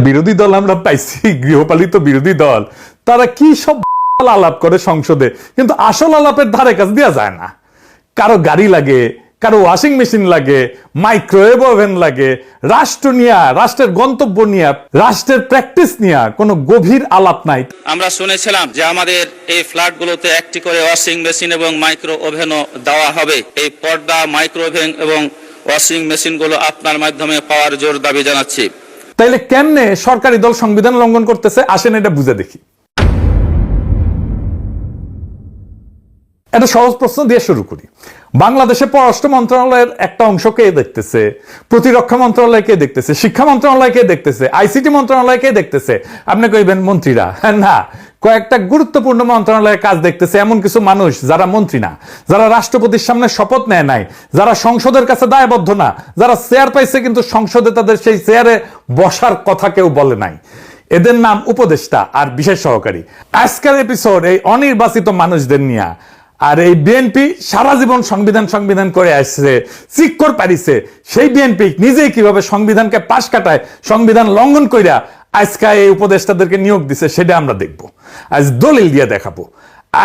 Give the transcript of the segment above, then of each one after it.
বিরোধী দল আমরা পাইছি, গৃহপালিত বিরোধী দল, তারা কি সব আলাপ করে সংসদে, কিন্তু আসল আলাপের ধারে কাছে দেওয়া যায় না। কারো গাড়ি লাগে, কারো ওয়াশিং মেশিন লাগে, মাইক্রোওয়েভ ওভেন লাগে, রাষ্ট্র নিয়ে, রাষ্ট্রের গন্তব্য নিয়ে, রাষ্ট্রের প্র্যাকটিস নিয়ে কোনো গভীর আলাপ নাই। আমরা শুনেছিলাম যে আমাদের এই ফ্ল্যাটগুলোতে একটি করে ওয়াশিং মেশিন এবং মাইক্রো ওভেনও দেওয়া হবে। এই পর্দা, মাইক্রো ওভেন এবং ওয়াশিং মেশিনগুলো আপনার মাধ্যমে পাওয়ার জোর দাবি জানাচ্ছি। তাইলে কেমনে সরকারি দল সংবিধান লঙ্ঘন করতেছে, আসেন এটা বুঝে দেখি। একটা সহজ প্রশ্ন দিয়ে শুরু করি। বাংলাদেশে পররাষ্ট্র মন্ত্রণালয়ের একটা অংশ কে দেখতেছে, প্রতিরক্ষা মন্ত্রণালয় কে দেখতেছে, শিক্ষা মন্ত্রণালয় কে দেখতেছে, আইসিটি মন্ত্রণালয় কে দেখতেছে? আপনি কইবেন মন্ত্রীরা। না, কয়েকটা গুরুত্বপূর্ণ মন্ত্রণালয়ের কাজ দেখতেছে এমন কিছু মানুষ যারা মন্ত্রী না, যারা রাষ্ট্রপতির সামনে শপথ নেয় নাই, যারা সংসদের কাছে দায়বদ্ধ না, যারা চেয়ার পাইছে কিন্তু সংসদে তাদের সেই চেয়ারে বসার কথা কেউ বলে নাই। এদের নাম উপদেষ্টা আর বিশেষ সহকারী। আজকের এপিসোড এই অনির্বাচিত মানুষদের নিয়ে। আর এই বিএনপি সারা জীবন সংবিধান করে আসছে, চিক্কর পারিছে, সেই বিএনপি নিজেই কিভাবে সংবিধানকে পাশ কাটায়, সংবিধান লঙ্ঘন কইরা আজকে এই উপদেষ্টাদেরকে নিয়োগ দিছে, সেটা আমরা দেখব। আজ দলিল দিয়ে দেখাবো।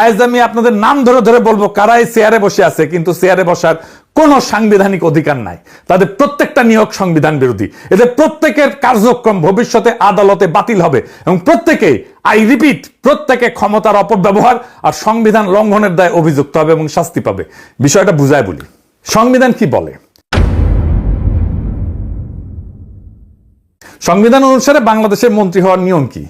আজ আমি আপনাদের নাম ধরে ধরে বলবো কারা এই চেয়ারে বসে আছে, কিন্তু চেয়ারে বসার কোন সাংবিধানিক অধিকার নাই। তাদের প্রত্যেকটা নিয়োগ সংবিধান বিরোধী। এদের প্রত্যেকের কার্যক্রম ভবিষ্যতে আদালতে বাতিল হবে এবং প্রত্যেকেই, আই রিপিট, প্রত্যেকে ক্ষমতার অপব্যবহার আর সংবিধান লঙ্ঘনের দায়ে অভিযুক্ত হবে এবং শাস্তি পাবে। বিষয়টা বুঝায় বলি। সংবিধান কি বলে? সংবিধান অনুসারে বাংলাদেশের মন্ত্রী হওয়ার নিয়ম কি,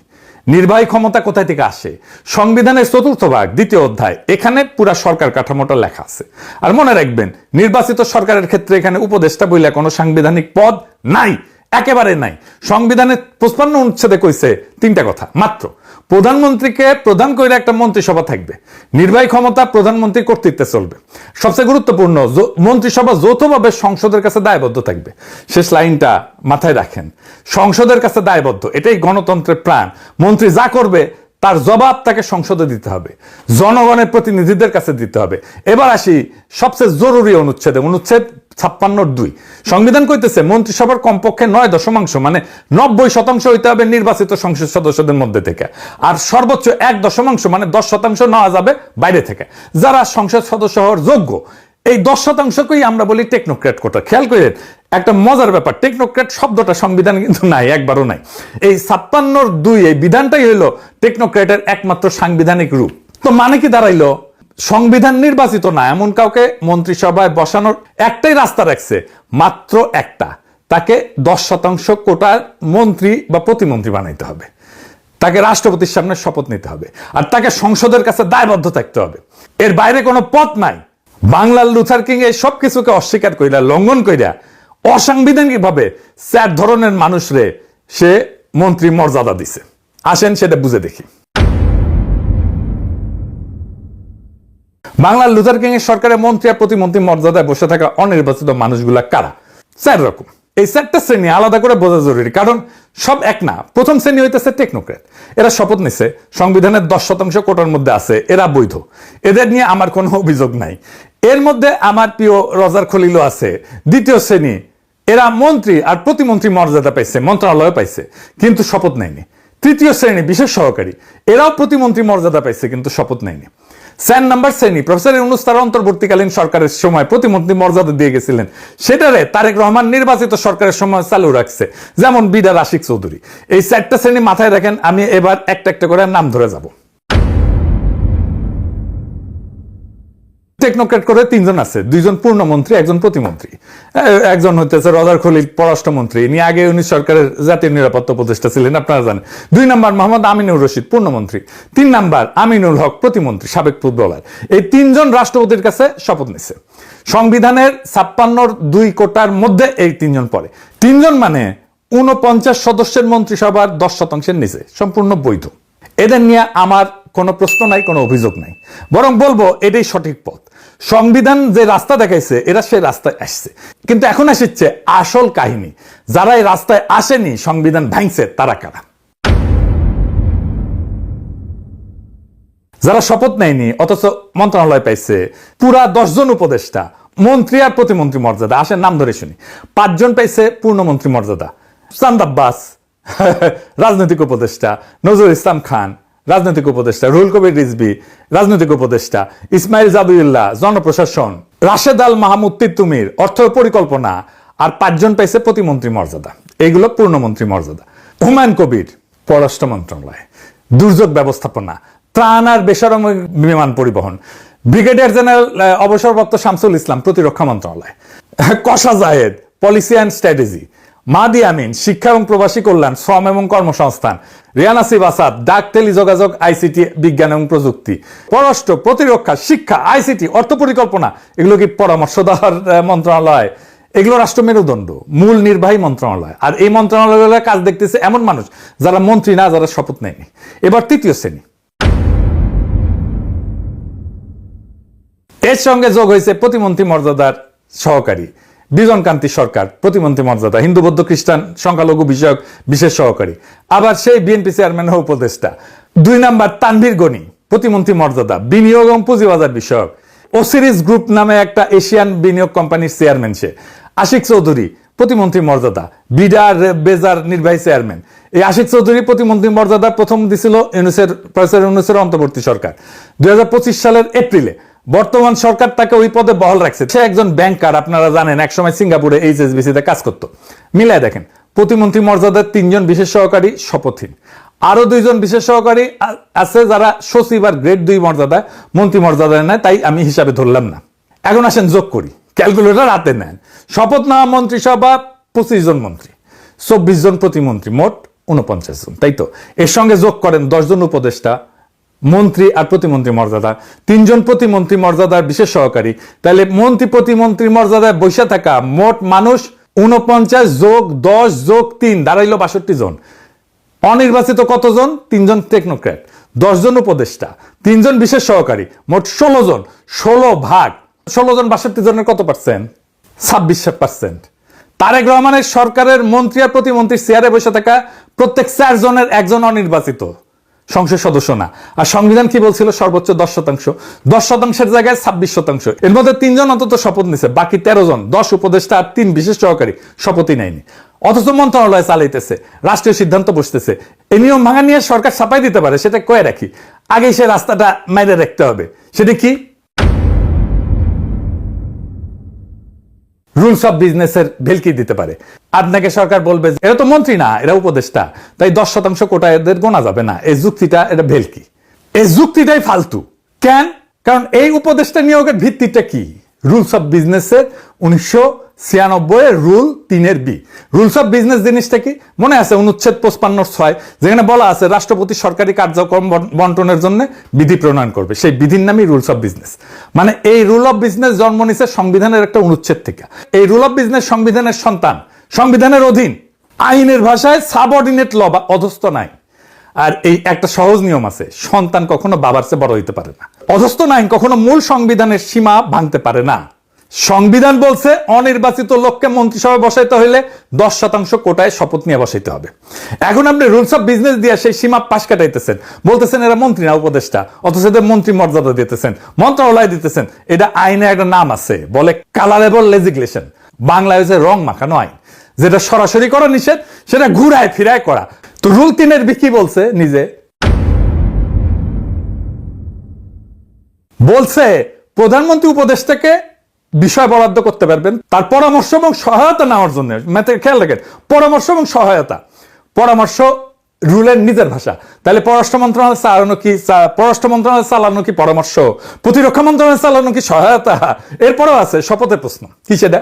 নির্বাহী ক্ষমতা কোথায় থেকে আসে, সংবিধানের 4th ভাগ 2য় অধ্যায়, এখানে পুরা সরকার কাঠামোটা লেখা আছে। আর মনে রাখবেন, নির্বাচিত সরকারের ক্ষেত্রে এখানে উপদেষ্টা বইলে কোনো সাংবিধানিক পদ নাই, একেবারে নাই। সংবিধানের 55 অনুচ্ছেদে কইছে 3টা কথা মাত্র। প্রধানমন্ত্রীকে প্রধান করে একটা মন্ত্রিসভা থাকবে, নির্বাহী ক্ষমতা প্রধানমন্ত্রীর কর্তৃত্বে চলবে, সবচেয়ে গুরুত্বপূর্ণ মন্ত্রিসভা যৌথভাবে সংসদের কাছে দায়বদ্ধ থাকবে। শেষ লাইনটা মাথায় রাখেন, সংসদের কাছে দায়বদ্ধ, এটাই গণতন্ত্রের প্রাণ। মন্ত্রী যা করবে তার জবাব তাকে সংসদে দিতে হবে, জনগণের প্রতিনিধিদের কাছে দিতে হবে। এবার আসি সবচেয়ে জরুরি অনুচ্ছেদে, অনুচ্ছেদ 56(2). সংবিধান কইতেছে মন্ত্রিসভার কমপক্ষে 9 মানে 90% হইতে হবে নির্বাচিত সংসদ সদস্যদের মধ্যে থেকে, আর সর্বোচ্চ 1 মানে 10% নেওয়া যাবে বাইরে থেকে, যারা সংসদ সদস্য হওয়ার যোগ্য। এই 10%কেই আমরা বলি টেকনোক্র্যাট কোটা। খেয়াল করেন একটা মজার ব্যাপার, টেকনোক্র্যাট শব্দটা সংবিধান কিন্তু নাই, একবারও নাই। এই 56(2) এই বিধানটাই হইল টেকনোক্র্যাটের একমাত্র সাংবিধানিক রূপ। তো মানে কি দাঁড়াইলো? সংবিধান নির্বাচিত না এমন কাউকে মন্ত্রিসভায় বসানোর একটাই রাস্তা রাখছে, মাত্র একটা, তাকে 10% কোটার মন্ত্রী বা প্রতিমন্ত্রী বানাইতে হবে, তাকে রাষ্ট্রপতির সামনে শপথ নিতে হবে, আর তাকে সংসদের কাছে দায়বদ্ধ থাকতে হবে। এর বাইরে কোনো পথ নাই। বাংলার লুথার কিং এই সব কিছুকে অস্বীকার কইরা, লঙ্ঘন কইরা, অসাংবিধানিক ভাবে 4 ধরনের মানুষরে সে মন্ত্রী মর্যাদা দিছে। আসেন সেটা বুঝে দেখি। বাংলার লুথার কিং এর সরকারের মন্ত্রী আর প্রতিমন্ত্রী মর্যাদায় বসে থাকা অনির্বাচিত মানুষগুলা কারা? 4 রকম। এই 4টা শ্রেণী আলাদা করে বোঝা জরুরি, কারণ সব এক না। প্রথম শ্রেণী হইতেছে টেকনোক্র্যাট। এরা শপথ নিছে, সংবিধানের 10% কোটার মধ্যে আছে, এরা বৈধ, এদের নিয়ে আমার কোনো অভিযোগ নাই। এর মধ্যে আমার প্রিয় রজার খলিলও আছে। 2য় শ্রেণী, এরা মন্ত্রী আর প্রতিমন্ত্রী মর্যাদা পাইছে, মন্ত্রণালয় পাইছে, কিন্তু শপথ নেয়নি। 3য় শ্রেণী বিশেষ সহকারী, এরাও প্রতিমন্ত্রী মর্যাদা পাইছে কিন্তু শপথ নেয়নি। 4 নম্বর শ্রেণী, প্রফেসর ইউনূস তার অন্তর্বর্তীকালীন সরকারের সময় প্রতিমন্ত্রী মর্যাদা দিয়ে গেছিলেন, সেটারে তারেক রহমান নির্বাচিত সরকারের সময় চালু রাখছে, যেমন বিডা রাশিক চৌধুরী। এই 4টা শ্রেণী মাথায় রাখেন। আমি এবার একটা একটা করে নাম ধরে যাব। টেকনোক্র্যাট করে 3 জন আছে, 2 জন পূর্ণমন্ত্রী, 1 জন প্রতিমন্ত্রী। একজন হইতেছে রজার খলিল, পররাষ্ট্রমন্ত্রী, ইনি আগে 19 সরকারের জাতীয় নিরাপত্তা উপদেষ্টা ছিলেন, আপনারা জানেন। 2 নম্বর মোহাম্মদ আমিনুর রশিদ, পূর্ণমন্ত্রী। 3 নম্বর আমিনুল হক, প্রতিমন্ত্রী, সাবেক ফুটবলার। এই 3 জন রাষ্ট্রপতির কাছে শপথ নিছে। সংবিধানের 56(2) কোটার মধ্যে এই 3 জন পড়ে। 3 জন মানে 49 সদস্যের মন্ত্রিসভার 10% নিচে, সম্পূর্ণ বৈধ। এদের নিয়ে আমার কোনো প্রশ্ন নাই, কোনো অভিযোগ নাই, বরং বলবো এটাই সঠিক পথ। সংবিধান যে রাস্তা দেখাইছে এরা সেই রাস্তায় আসছে, কিন্তু এখন আসছে আসল কাহিনী। যারা এই রাস্তায় আসেনি, সংবিধান ভাঙছে, তারা কারা? যারা শপথ নেয়নি অথচ মন্ত্রণালয় পাইছে, পুরা 10 জন উপদেষ্টা, মন্ত্রী আর প্রতিমন্ত্রী মর্যাদা। আসেন নাম ধরে শুনি। 5 জন পাইছে পূর্ণমন্ত্রী মর্যাদা, চাঁদ আব্বাস, রাজনৈতিক উপদেষ্টা, নজরুল ইসলাম খান রাজনৈতিক উপদেষ্টা, রুহুল কবির রিজভী রাজনৈতিক উপদেষ্টা, ইসমাইল জাবিউল্লাহ জনপ্রশাসন, রাশেদ আল মাহমুদ তিতুমির অর্থ পরিকল্পনা, আর 5 জন পাইছে প্রতিমন্ত্রী মর্যাদা। এইগুলো পূর্ণমন্ত্রী মর্যাদা। হুমায়ুন কবির পররাষ্ট্র মন্ত্রণালয়, দুর্যোগ ব্যবস্থাপনা, ত্রাণ আর বেসামরিক বিমান পরিবহন, ব্রিগেডিয়ার জেনারেল অবসরপ্রাপ্ত শামসুল ইসলাম প্রতিরক্ষা মন্ত্রণালয়, কশা জায়েদ পলিসি অ্যান্ড স্ট্র্যাটেজি, মাহদি আমিন শিক্ষা এবং প্রবাসী কল্যাণ, শ্রম এবং কর্মসংস্থান, রিয়ান আসিফ আসাদ ডাক টেলিযোগাযোগ আইসিটি বিজ্ঞান এবং প্রযুক্তি, পররাষ্ট্র, প্রতিরক্ষা, শিক্ষা, আইসিটি, অর্থ পরিকল্পনা। এগুলো কি পরামর্শ দেওয়ার মন্ত্রণালয়? এগুলো রাষ্ট্র মেরুদণ্ড, মূল নির্বাহী মন্ত্রণালয়। আর এই মন্ত্রণালয়ের কাজ দেখতেছে এমন মানুষ যারা মন্ত্রী না, যারা শপথ নেয়নি। এবার তৃতীয় শ্রেণী, এর সঙ্গে যোগ হয়েছে প্রতিমন্ত্রী মর্যাদার সহকারী বিজন কান্তি সরকার, প্রতিমন্ত্রী মর্যাদা, হিন্দু বৌদ্ধ খ্রিস্টান সংখ্যালঘু বিষয়ক বিশেষ সহকারী, আবার সেই বিএনপি চেয়ারম্যান উপদেষ্টা। 2 নাম্বার তানভীর গনি প্রতিমন্ত্রী মর্যাদা, বিনিয়োগ এবং পুঁজিবাজার বিষয়ক। ওসিরিজ গ্রুপ নামে একটা এশিয়ান বিনিয়োগ কোম্পানির চেয়ারম্যান সে। আশিক চৌধুরী প্রতিমন্ত্রী মর্যাদা, বিডার বেজার নির্বাহী চেয়ারম্যান। এই আশিক চৌধুরী প্রতিমন্ত্রী মর্যাদা প্রথম দিছিল প্রফেসর ইউনূসের অন্তর্বর্তী সরকার 2025 সালের এপ্রিলে। বর্তমান সরকার তাকে ওই পদে বহাল রাখছে। সে একজন ব্যাংকার, আপনারা জানেন, একসময় সিঙ্গাপুরে HSBC তে কাজ করতো। মিলায় দেখেন, প্রতিমন্ত্রী মর্যাদার 3 জন বিশেষ সহকারী শপথহীন, আরো 2 জন বিশেষ সহকারী আছে যারা সচিব আর গ্রেড 2 মর্যাদায়, মন্ত্রী মর্যাদায় নেয়, তাই আমি হিসাবে ধরলাম না। এখন আসেন যোগ করি, ক্যালকুলেটর হাতে নেন। শপথ নেওয়া মন্ত্রিসভা 25 জন মন্ত্রী, 24 জন প্রতিমন্ত্রী, মোট 49 জন, তাই তো? এর সঙ্গে যোগ করেন 10 জন উপদেষ্টা, মন্ত্রী আর প্রতিমন্ত্রী মর্যাদা, 3 জন প্রতিমন্ত্রী মর্যাদার বিশেষ সহকারী। তাহলে মন্ত্রী প্রতিমন্ত্রী মর্যাদায় বসে থাকা মোট মানুষ 49 যোগ 10 যোগ 3 দাঁড়াইল 62 জন। অনির্বাচিত কতজন? 3 জন টেকনোক্র্যাট, 10 জন উপদেষ্টা, 3 জন বিশেষ সহকারী, মোট 16 জন। 16 ভাগ 16 জন 62 জনের কত পার্সেন্ট? 26%। তারেক রহমানের সরকারের মন্ত্রী আর প্রতিমন্ত্রীর চেয়ারে বসে থাকা প্রত্যেক 4 জনের 1 জন অনির্বাচিত সংসদ সদস্য না। আর সংবিধান কি বলছিল? সর্বোচ্চ 10%। 10%-এর জায়গায় 26%। এর মধ্যে 3 জন অন্তত শপথ নিছে, বাকি 13 জন, 10 উপদেষ্টা আর 3 বিশেষ সহকারী শপথই নেয়নি। অথচ মন্ত্রণালয় চালাইতেছে, রাষ্ট্রীয় সিদ্ধান্ত বসতেছে। এই নিয়ম ভাঙা নিয়ে সরকার ছাপাই দিতে পারে, সেটা কয়ে রাখি। আগেই সে রাস্তাটা মাইরে রাখতে হবে। সেটা কি? রুলস অফ বিজনেসের ভেলকি দিতে পারে। আপনাকে সরকার বলবে এরা তো মন্ত্রী না, এরা উপদেষ্টা, তাই 10% কোটা এদের গোনা যাবে না। এই যুক্তিটা, এটা ভেলকি, এই যুক্তিটাই ফালতু। কেন? কারণ এই উপদেষ্টা নিয়োগের ভিত্তিটা কি? রুলস অফ বিজনেসের 1996 rule 3 B. Rules of business জিনিসটা কি মনে আছে? অনুচ্ছেদ 55(6) যেখানে বলা আছে রাষ্ট্রপতি সরকারি কার্যক্রম বন্টনের জন্য বিধি প্রণয়ন করবে। সেই বিধির নামই রুলস অফ বিজনেস। মানে এই রুল অফ বিজনেস জন্ম নিছে সংবিধানের একটা অনুচ্ছেদ থেকে। এই রুল অফ বিজনেস সংবিধানের সন্তান, সংবিধানের অধীন, আইনের ভাষায় সাবঅর্ডিনেট ল বা অধস্থ নাই। আর এই একটা সহজ নিয়ম আছে, সন্তান কখনো বাবার চেয়ে বড় হইতে পারে না। অধস্থ আইন কখনো মূল সংবিধানের সীমা ভাঙতে পারে না। সংবিধান বলছে অনির্বাচিত লোককে মন্ত্রিসভায় বসাইতে হইলে 10% কোটায় শপথ নিয়ে বসাইতে হবে। এখন আপনি রুলস অফ বিজনেস দিয়ে সেই সীমা পাশ কাটাইতেছেন, বলতেছেন এরা মন্ত্রী না উপদেষ্টা, অথচ এদের মন্ত্রী মর্যাদা দিতেছেন, মন্ত্রণালয় দিতেছেন। এটা আইনে একটা নাম আছে, বলে কালারেবল লেজিসলেশন। বাংলায় হচ্ছে রং মাখানো আইন, যেটা সরাসরি করা নিষেধ, সেটা ঘুরায় ফিরায় করা। তো রুল 3 বি কি বলছে? নিজে বলছে প্রধানমন্ত্রী উপদেষ্টাকে বিষয় বরাদ্দ করতে পারবেন তার পরামর্শ এবং সহায়তা নেওয়ার জন্য। খেয়াল রাখেন, পরামর্শ এবং সহায়তা। পরামর্শ রুলের নিজের ভাষা। তাহলে পররাষ্ট্র মন্ত্রণালয় চালানো কি? পররাষ্ট্র মন্ত্রণালয় চালানো কি পরামর্শ? প্রতিরক্ষা মন্ত্রণালয় চালানো কি সহায়তা? এরপরও আছে শপথের প্রশ্ন, কি সেটা?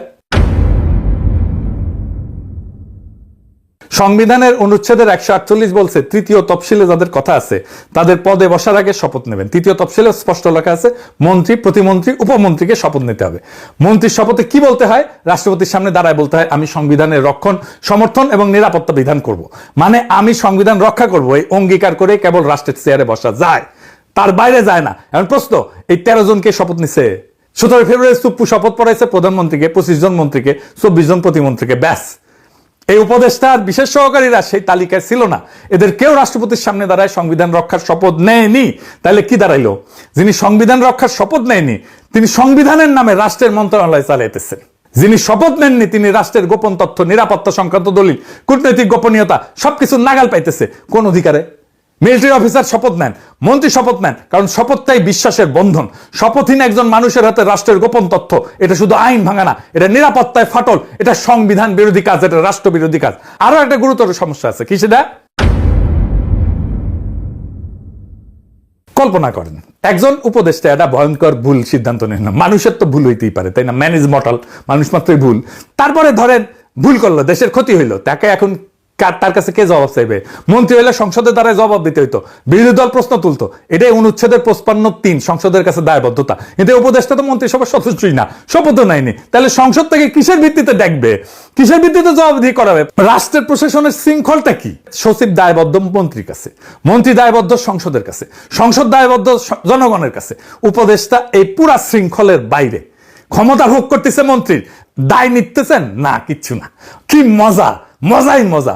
সংবিধানের অনুচ্ছেদের 148 বলছে 3য় তফসিলে যাদের কথা আছে তাদের পদে বসার আগে শপথ নেবেন। 3য় তফসিলে স্পষ্ট লেখা আছে মন্ত্রী, প্রতিমন্ত্রী, উপমন্ত্রীকে শপথ নিতে হবে। মন্ত্রীর শপথে কি বলতে হয়? রাষ্ট্রপতির সামনে দাঁড়ায় বলতে হয় আমি সংবিধানের রক্ষণ, সমর্থন এবং নিরাপত্তা বিধান করব। মানে আমি সংবিধান রক্ষা করব, এই অঙ্গীকার করে কেবল রাষ্ট্রের চেয়ারে বসা যায়, তার বাইরে যায় না। এখন প্রশ্ন, এই 13 জনকে শপথ নিছে। 17 ফেব্রুয়ারি সুপ্পু শপথ পড়াইছে প্রধানমন্ত্রীকে, 25 জন মন্ত্রীকে, 24 জন প্রতিমন্ত্রীকে, ব্যাস। এই উপদেষ্টার বিশেষ সহকারীরা সেই তালিকায় ছিল না। এদের কেউ রাষ্ট্রপতির সামনে দাঁড়ায় সংবিধান রক্ষার শপথ নেয়নি। তাহলে কি দাঁড়াইলো? যিনি সংবিধান রক্ষার শপথ নেয়নি তিনি সংবিধানের নামে রাষ্ট্রের মন্ত্রণালয় চালাইতেছেন। যিনি শপথ নেননি তিনি রাষ্ট্রের গোপন তথ্য, নিরাপত্তা সংক্রান্ত দলিল, কূটনৈতিক গোপনীয়তা সবকিছু নাগাল পাইতেছে কোন অধিকারে? মিলিটারি অফিসার শপথ নেন, মন্ত্রী শপথ নেন, কারণ শপথটাই বিশ্বাসের বন্ধন। শপথহীন একজন মানুষের হাতে রাষ্ট্রের গোপন তথ্য, এটা শুধু আইন ভাঙা না, এটা নিরাপত্তায় ফাটল, এটা সংবিধান বিরোধী কাজ, এটা রাষ্ট্র বিরোধী কাজ। আরো একটা গুরুতর সমস্যা আছে, কি সেটা? কল্পনা করেন একজন উপদেষ্টা একটা ভয়ঙ্কর ভুল সিদ্ধান্ত নেন না, মানুষের তো ভুল হইতেই পারে তাই না, ম্যানেজ মর্টাল, মানুষ মাত্রই ভুল। তারপরে ধরেন ভুল করলো, দেশের ক্ষতি হইলো, তাকে এখন তার কাছে কে জবাব চাইবে? মন্ত্রী হইলে সংসদের দ্বারা জবাব দিতে হইতো, বিরোধী দল প্রশ্ন তুলতো, এটাই অনুচ্ছেদের 55(3) সংসদের কাছে দায়বদ্ধতা। কিন্তু উপদেষ্টা তো মন্ত্রিসভার সদস্যই না, শপথও নাইনি, তাহলে সংসদ থেকে কিসের ভিত্তিতে দেখবে, কিসের ভিত্তিতে জবাবদিহি করাবে? রাষ্ট্রের প্রশাসনের শৃঙ্খলটা কি? সচিব দায়বদ্ধ মন্ত্রীর কাছে, মন্ত্রী দায়বদ্ধ সংসদের কাছে, সংসদ দায়বদ্ধ জনগণের কাছে, উপদেষ্টা এই পুরা শৃঙ্খলের বাইরে। ক্ষমতা ভোগ করতেছে মন্ত্রীর, দায় নিতেছেন না, কিচ্ছু না। কি মজা, মজাই মজা।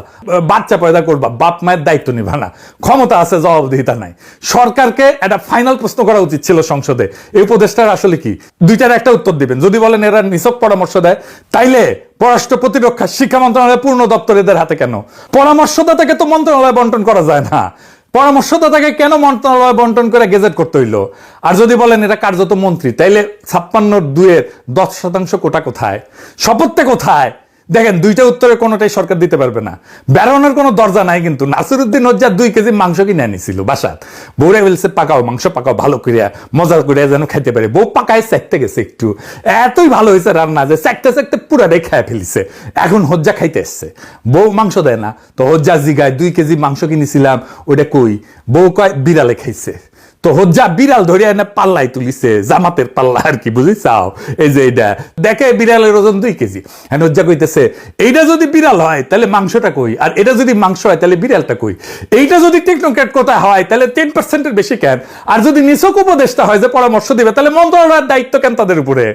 বাচ্চা পয়দা করবা, বাপ মায়ের দায়িত্ব নিবা না, ক্ষমতা আছে, জবাবদিহিতা নাই। সরকারকে একটা ফাইনাল প্রশ্ন করা উচিত ছিল সংসদে, এই উপদেষ্টার আসলে কি? দুইটার একটা উত্তর দিবেন। যদি বলেন এরা নিছক পরামর্শ দেয়, তাইলে পররাষ্ট্র, প্রতিরক্ষা, শিক্ষা মন্ত্রণালয় পূর্ণ দপ্তর এদের হাতে কেন? পরামর্শদাতাকে তো মন্ত্রণালয় বন্টন করা যায় না, পরামর্শদাতাকে কেন মন্ত্রণালয় বন্টন করে গেজেট করতে হইলো? আর যদি বলেন এটা কার্যত মন্ত্রী, তাইলে 56(2)(10% কোটা কোথায়? শপথটা কোথায়? দেখেন, দুইটা উত্তরে কোনোটাই সরকার দিতে পারবে না। বেরোনোর কোনো দরজা নাই। কিন্তু নাসিরউদ্দিন হজ্জার 2 কেজি মাংস কিনে আনিছিল বাসাত, বউরে বলছে পাকাও মাংস, পাকাও ভালো করিয়া, মজা করিয়া যেন খাইতে পারে। বউ পাকায় চেকতে গেছে, একটু এতই ভালো হয়েছে রান্না যে চেকতে চেকতে পুরাটাই খায় ফেলিছে। এখন হজ্জা খাইতে এসছে, বউ মাংস দেয় না, তো হজ্জা জিগায় 2 কেজি মাংস কিনেছিলাম, ওটা কই? বউ কয় বিড়ালে খাইছে। তো হজ্জা বিড়াল ধরে এনে পাল্লাই তুলিছে, জামাতের পাল্লা আর কি, বুঝিছাও? এই যে এইটা দেখে বিড়ালের ওজন 2 কেজি। হ্যাঁ, হজ্জা কইতেছে এইটা যদি বিড়াল হয় তাহলে মাংসটা কই, আর এটা যদি মাংস হয় তাহলে বিড়ালটা কই? এইটা যদি টেকনোক্র্যাট কোথায় হয় তাহলে 10%-এর বেশি কেন? আর যদি নিছক উপদেষ্টা হয় যে পরামর্শ দিবে, তাহলে মন্ত্রণালয়ের দায়িত্ব কেন তাদের উপরে?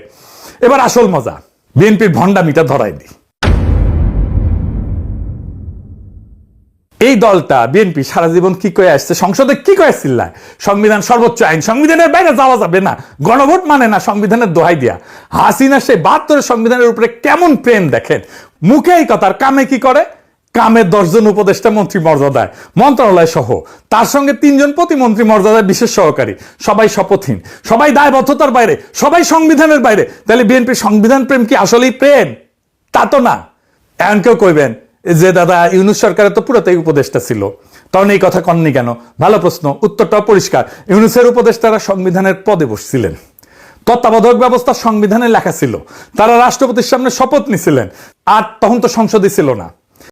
এবার আসল মজা, বিএনপির ভণ্ডামিটা ধরাই দিই। এই দলটা বিএনপি সারা জীবন কি করে আসছে, সংসদে কি করে চিল্লায় সংবিধান সর্বোচ্চ আইন, সংবিধানের বাইরে যাওয়া যাবে না, গণভোট মানে না, সংবিধানের দোহাই দিয়া। হাসিনা সেই 72 সংবিধানের উপরে কেমন প্রেম দেখেন, মুখে এই কথা, আর কামে কি করে? কামে 10 জন উপদেষ্টা মন্ত্রী মর্যাদায়, মন্ত্রণালয় সহ, তার সঙ্গে 3 জন প্রতিমন্ত্রী মর্যাদায় বিশেষ সহকারী, সবাই শপথহীন, সবাই দায়বদ্ধতার বাইরে, সবাই সংবিধানের বাইরে। তাহলে বিএনপির সংবিধান প্রেম কি আসলেই প্রেম? তা তো না। এখন কেউ কইবেন যে দাদা ইউনূস সরকারের তো পুরোটাই উপদেষ্টা ছিল, তখন এই কথা কননি কেন? ভালো প্রশ্ন, উত্তরটাও পরিষ্কার। ইউনূসের উপদেষ্টারা সংবিধানের পদে বসছিলেন, তত্ত্বাবধায়ক ব্যবস্থা সংবিধানে লেখা ছিল, তারা রাষ্ট্রপতির সামনে শপথ নিছিলেন, আর তখন তো সংসদই ছিল না।